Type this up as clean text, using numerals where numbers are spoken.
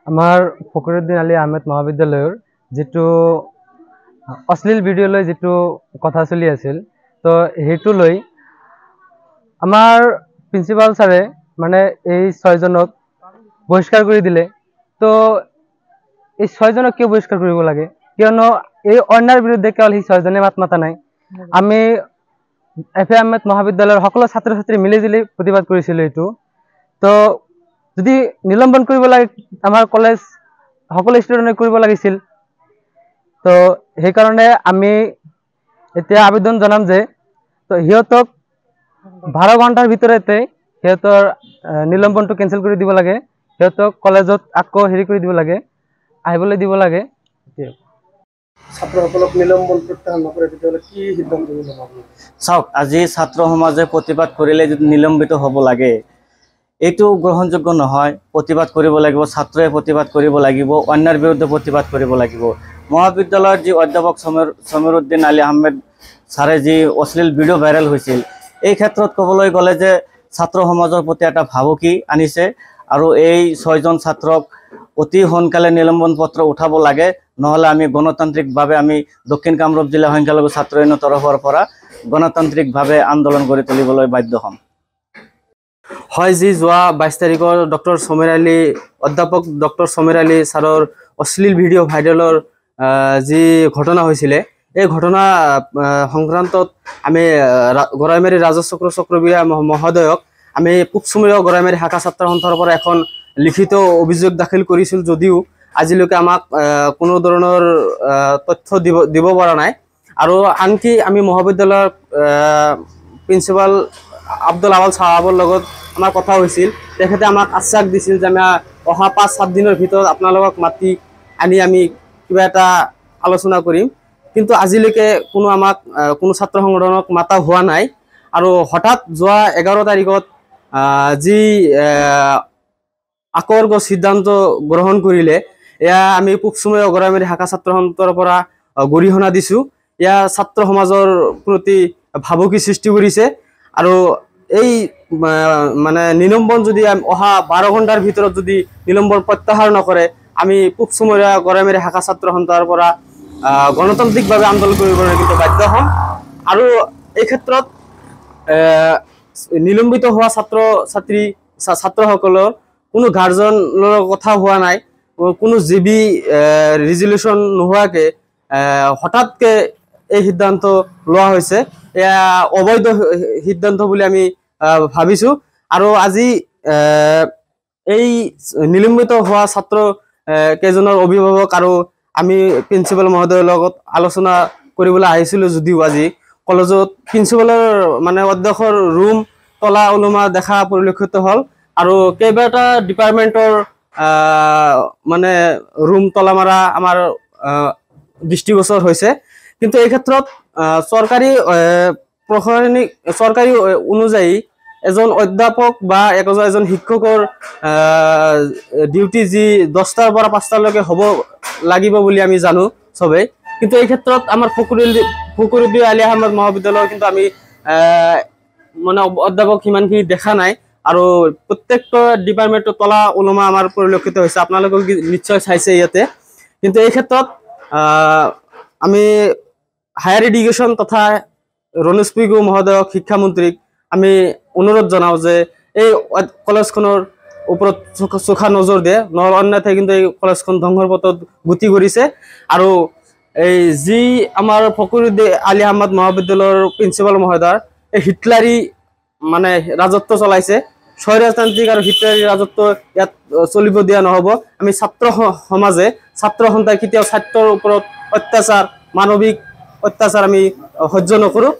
আমাৰ ফখৰুদ্দিন আলী আহমেদ মহাবিদ্যালয়ৰ যেটো অশ্লীল ভিডিঅ' লৈ যেটো কথা চলি আছিল তো হেতু লৈ আমাৰ প্ৰিন্সিপাল ছাৰে মানে এই 6 জনক বহিষ্কাৰ কৰি দিলে। তো এই 6 জনক কিয় বহিষ্কাৰ কৰিব লাগে, কিয়নো এই অন্যায়ৰ বিৰুদ্ধে কেৱল সেই 6 জনে মাত মাতা নাই। আমি এফ এ আহমেদ মহাবিদ্যালয়ৰ সকলো ছাত্ৰ ছাত্ৰী মিলিজুলি প্ৰতিবাদ কৰিছিলোঁ এইটো। তো যদি নিলম্বন কৰিব লাগে আমাৰ কলেজ সকলো ষ্টুডেণ্টে কৰিব লাগিছিল। তো সেইকাৰণে আমি এতিয়া আবেদন জনাম যে তো সিহঁতক 12 ঘণ্টাৰ ভিতৰতে সিহঁতৰ নিলম্বনটো কেঞ্চেল কৰি দিব লাগে, সিহঁতক কলেজত আকৌ হেৰি কৰি দিব লাগে, আহিবলৈ দিব লাগে। ছাত্ৰসকলক নিলম্বন প্ৰত্যাহাৰ নকৰে তেতিয়াহ'লে কি সিদ্ধান্ত ল'ব আপুনি? চাওক, আজি ছাত্ৰ সমাজে প্ৰতিবাদ কৰিলে যদি নিলম্বিত হ'ব লাগে, এইটো গ্ৰহণযোগ্য নহয়। প্ৰতিবাদ কৰিব লাগিব, ছাত্ৰই প্ৰতিবাদ কৰিব লাগিব, অন্যায়ৰ বিৰুদ্ধে প্ৰতিবাদ কৰিব লাগিব। মহাবিদ্যালয়ৰ যি অধ্যাপক সমীৰুদ্দিন আলী আহমেদ ছাৰে যি অশ্লীল ভিডিঅ' ভাইৰেল হৈছিল, এই ক্ষেত্ৰত ক'বলৈ গ'লে যে ছাত্ৰ সমাজৰ প্ৰতি এটা ভাবুকি আনিছে আৰু এই 6 জন ছাত্ৰক অতি সোনকালে নিলম্বন পত্ৰ উঠাব লাগে, নহ'লে আমি গণতান্ত্ৰিকভাৱে আমি দক্ষিণ কামৰূপ জিলা সংখ্যালঘু ছাত্ৰ ইউনিয়নৰ তৰফৰ পৰা গণতান্ত্ৰিকভাৱে আন্দোলন কৰি তুলিবলৈ বাধ্য হ'ম। হয়, যি যোৱা 22 তাৰিখৰ অধ্যাপক ডক্টৰ সমীৰ আলী ছাৰৰ অশ্লীল ভিডিঅ' ভাইৰেলৰ যি ঘটনা হৈছিলে, এই ঘটনা সংক্ৰান্তত আমি গৰাইমাৰী ৰাজচক্ৰ চক্ৰবীয়া মহোদয়ক আমি পূবচুমীয়া গৰাইমাৰী শাখা ছাত্ৰ সন্থাৰ পৰা এখন লিখিত অভিযোগ দাখিল কৰিছিল, যদিও আজিলৈকে আমাক কোনো ধৰণৰ তথ্য দিব পৰা নাই। আৰু আনকি আমি মহাবিদ্যালয়ৰ প্ৰিন্সিপাল আব্দুল আৱাল চাহাবৰ লগত আমাৰ কথা হৈছিল, তেখেতে আমাক আশ্বাস দিছিল যে আমি অহা 5-7 দিনৰ ভিতৰত আপোনালোকক মাতি আনি আমি কিবা এটা আলোচনা কৰিম। কিন্তু আজিলৈকে কোনো ছাত্ৰ সংগঠনক মাতা হোৱা নাই। আৰু হঠাৎ যোৱা 11 তাৰিখত যি আকৰ্ষক সিদ্ধান্ত গ্ৰহণ কৰিলে, এয়া আমি পূবচুমীয়া গৰাইমাৰী শাখা ছাত্ৰ সন্থাৰ পৰা গৰিহণা দিছোঁ। এয়া ছাত্ৰ সমাজৰ প্ৰতি ভাবুকি সৃষ্টি কৰিছে। আৰু এই মানে নিলম্বন যদি অহা 12 ঘণ্টাৰ ভিতৰত যদি নিলম্বন প্ৰত্যাহাৰ নকৰে, আমি পূবচুমীয়া গৰাইমাৰী শাখা ছাত্ৰ সন্থাৰ পৰা গণতান্ত্ৰিকভাৱে আন্দোলন কৰিবলৈ কিন্তু বাধ্য হ'ম। আৰু এই ক্ষেত্ৰত নিলম্বিত হোৱা ছাত্ৰসকলৰ কোনো গাৰ্জেনৰ কথা হোৱা নাই, কোনো জিবি ৰিজলিউশ্যন নোহোৱাকৈ হঠাৎকৈ এই সিদ্ধান্ত লোৱা হৈছে। এয়া অবৈধ সিদ্ধান্ত বুলি আমি ভাবিছোঁ। আৰু আজি এই নিলম্বিত হোৱা ছাত্ৰ কেইজনৰ অভিভাৱক আৰু আমি প্ৰিন্সিপাল মহোদয়ৰ লগত আলোচনা কৰিবলৈ আহিছিলোঁ, যদিও আজি কলেজত প্ৰিন্সিপালৰ মানে অধ্যক্ষৰ ৰুম তলা ওলোমা দেখা পৰিলক্ষিত হ'ল। আৰু কেইবাটা ডিপাৰ্টমেণ্টৰ মানে ৰুম তলা মাৰা আমাৰ দৃষ্টিগোচৰ হৈছে। কিন্তু এই ক্ষেত্ৰত চৰকাৰী অনুযায়ী এজন অধ্যাপক বা এজন শিক্ষকৰ ডিউটি যি 10টাৰ পৰা 5টালৈকে হ'ব লাগিব বুলি আমি জানো চবেই। কিন্তু এই ক্ষেত্ৰত আমাৰ ফখৰুদ্দিন আলী আহমেদ মহাবিদ্যালয়ৰ কিন্তু আমি মানে অধ্যাপক সিমানখিনি দেখা নাই। আৰু প্ৰত্যেকটা ডিপাৰ্টমেণ্টৰ তলা ওলোমা আমাৰ পৰিলক্ষিত হৈছে, আপোনালোকে নিশ্চয় চাইছে ইয়াতে। কিন্তু এই ক্ষেত্ৰত আমি হায়াৰ এডুকেশ্যন তথা ৰমেশ পেগু মহোদয়ক শিক্ষামন্ত্ৰীক আমি অনুৰোধ জনাওঁ যে এই কলেজখনৰ ওপৰত চোখা নজৰ দিয়ে, নহ'লে অন্যথাই কিন্তু এই কলেজখন ধ্বংসৰ পথত গতি কৰিছে। আৰু এই যি আমাৰ ফখৰুদ্দিন আলী আহমেদ মহাবিদ্যালয়ৰ প্ৰিন্সিপাল মহোদয় এই হিটলাৰী মানে ৰাজত্ব চলাইছে, স্বৈৰতান্ত্ৰিক আৰু হিটলাৰী ৰাজত্ব ইয়াত চলিব দিয়া নহ'ব। আমি ছাত্ৰ সমাজে ছাত্ৰ সন্থাই কেতিয়াও ছাত্ৰৰ ওপৰত অত্যাচাৰ, মানৱিক অত্যাচাৰ আমি সহ্য নকৰোঁ।